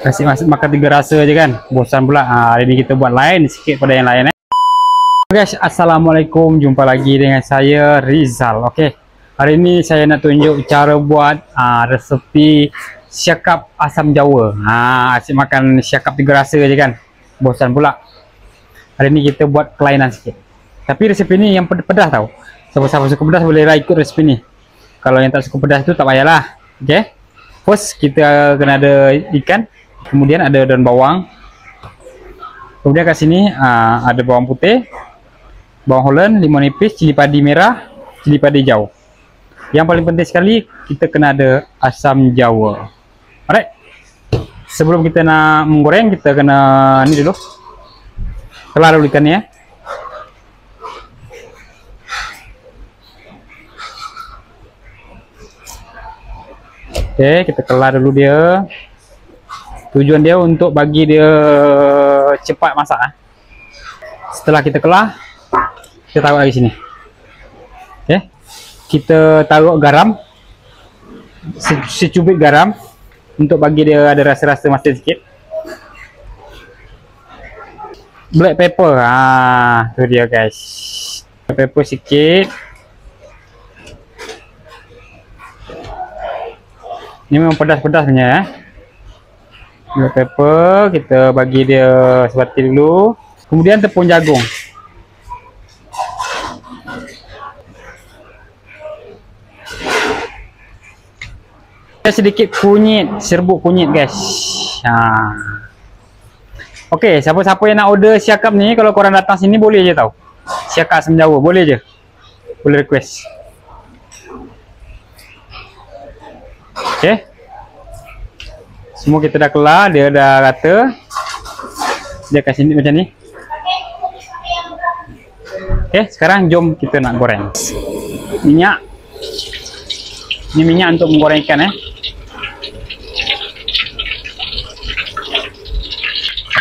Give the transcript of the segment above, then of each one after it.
Kasih makan 3 rasa aja kan, bosan pula. Hari ini kita buat lain sikit pada yang lain. Guys, assalamualaikum, jumpa lagi dengan saya Rizal. Okey, hari ini saya nak tunjuk cara buat resepi syakap asam jawa. Asyik makan syakap 3 rasa aja kan, bosan pula. Hari ini kita buat kelainan sikit, tapi resepi ni yang pedas tau. Siapa-siapa suka pedas boleh lah ikut resepi ni. Kalau yang tak suka pedas tu tak payahlah. Okey, first kita kena ada ikan. Kemudian ada daun bawang. Kemudian kat sini ada bawang putih, bawang holland, limau nipis, cili padi merah, cili padi hijau. Yang paling penting sekali kita kena ada asam jawa. Alright. Sebelum kita nak menggoreng, kita kena ni dulu. Kelar dulu ikannya ya. Oke, kita kelar dulu dia. Tujuan dia untuk bagi dia cepat masak. Setelah kita kelah, kita taruh lagi sini. Oke, kita taruh garam, secubit garam untuk bagi dia ada rasa-rasa masin sikit. Black pepper, tu dia guys. Black pepper sikit. Ini memang pedas-pedas punya ya. Black pepper kita bagi dia sebati dulu. Kemudian tepung jagung. Sedikit kunyit, serbuk kunyit guys. Okey, siapa-siapa yang nak order syakap ni, kalau korang datang sini boleh je tau. Syakap asam jawa boleh je. Boleh request. Okey. Semua kita dah kelar, dia dah rata. Dia kat sini macam ni. Okey, sekarang jom kita nak goreng. Minyak. Ini minyak untuk menggoreng ikan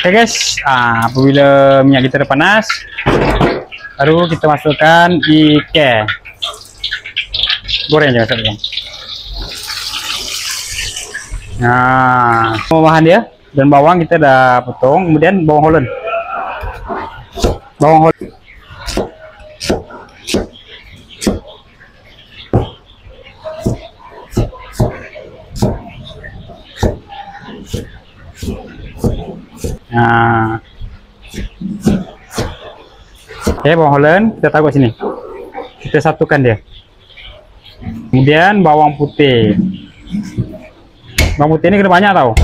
Okey guys, apabila minyak kita dah panas, baru kita masukkan ikan. Goreng je masuk dalam. Bahan dia dan bawang kita dah potong, kemudian bawang holland. Bawang holland. Okey, bawang holland kita taruh sini. Kita satukan dia. Kemudian bawang putih. Bawang putih ni kena banyak tau.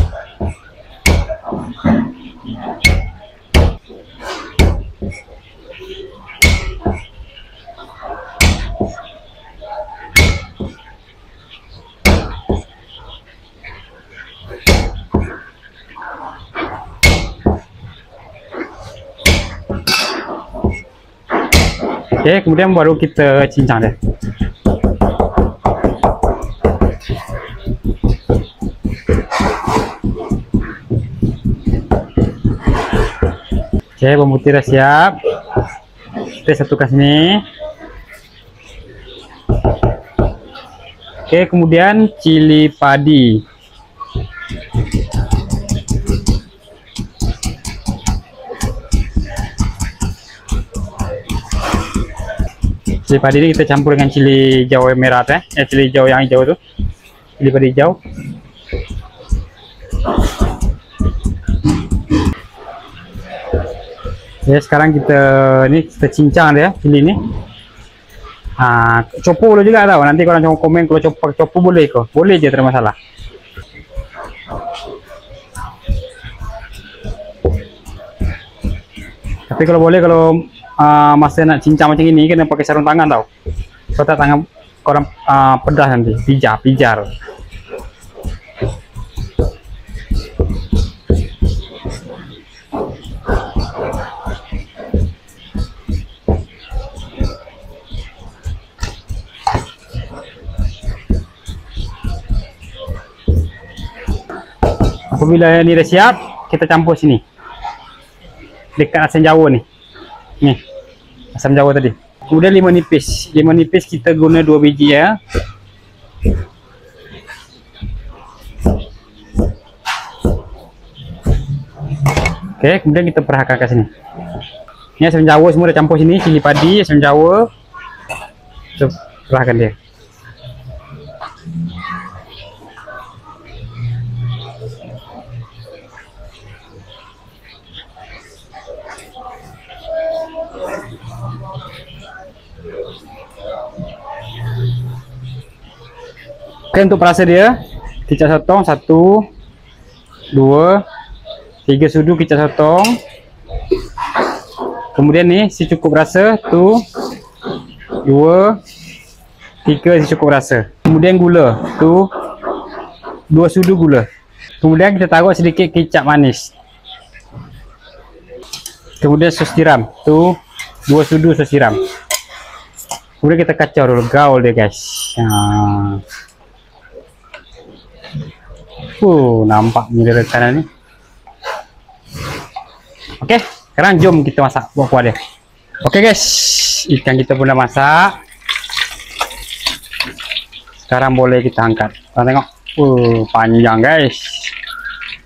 Okey, kemudian baru kita cincang dia. Okey, bawang putih dah siap. Kita satukan sini. Okey, kemudian cili padi. Cili padi ni kita campur dengan cili hijau merah tu cili hijau yang hijau tu. Cili padi hijau. Ya, sekarang kita cincang dia cili ni. Copo boleh juga tau. Nanti korang komen kalau copo boleh ke? Boleh je, tak ada masalah. Tapi kalau boleh, kalau masa nak cincang macam ini kena pakai sarung tangan tau. Kalau tak tangan korang pedas nanti, pijar. Apabila ini dah siap, kita campur sini dekat asam jawa ni. Ni asam jawa tadi. Kemudian limau nipis. Limau nipis kita guna 2 biji ya. Oke, kemudian kita perahkan ke sini. Ini asam jawa semua dah campur sini, cili padi, asam jawa. Kita perahkan dia. Oke, untuk perasa dia, kicap sotong 1, 2, 3 sudu kicap sotong. Kemudian nih si cukup rasa tu 2, 3 si cukup rasa. Kemudian gula tu 2 sudu gula. Kemudian kita taruh sedikit kicap manis. Kemudian sos tiram tu 2 sudu sos tiram. Kemudian kita kacau dulu, gaul dia guys. Nampak ni rekanan ni. Oke, sekarang jom kita masak kuah-kuah dia. Oke guys, ikan kita pun dah masak. Sekarang boleh kita angkat. Kita tengok, panjang guys.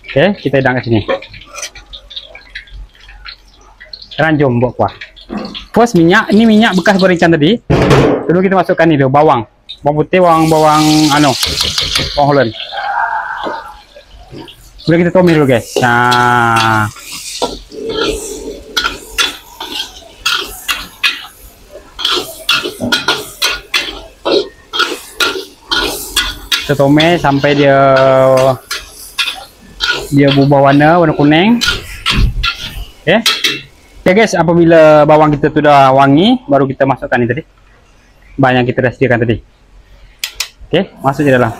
Oke, kita hidang ke sini. Sekarang jom buat kuah. First minyak, ini minyak bekas goreng ikan tadi. Dulu kita masukkan ni dulu, bawang putih, bawang bawang Holland. Udah kita tumis dulu guys. Nah, kita tumis sampai dia berubah warna kuning. Oke. Oke guys, apabila bawang kita sudah wangi, baru kita masukkan ini tadi, bahan yang kita dah sediakan tadi. Oke, masuk di dalam.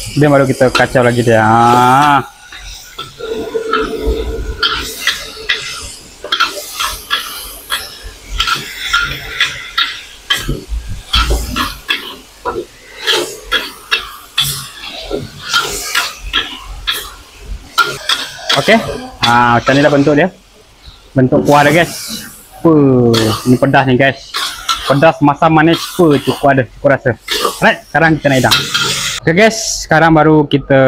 Kemudian baru kita kacau lagi dia. Oke, macam inilah bentuk dia. Bentuk kuah dia guys. Ini pedas nih guys. Pedas, masam, manis, cukup ada, cukup rasa. Alright, sekarang kita nak hidang. Oke guys, sekarang baru kita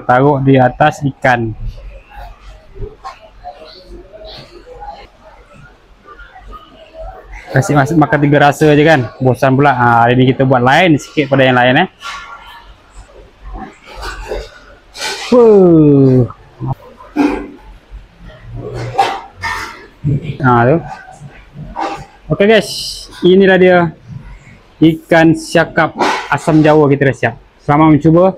taruh di atas ikan. Kasih makan 3 rasa aja kan, bosan pula. Hari ini kita buat lain sikit pada yang lain tu. Oke guys, inilah dia ikan siakap asam jawa kita dah siap. Selamat mencuba.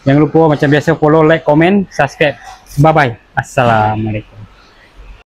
Jangan lupa macam biasa follow, like, komen, subscribe. Bye bye. Assalamualaikum.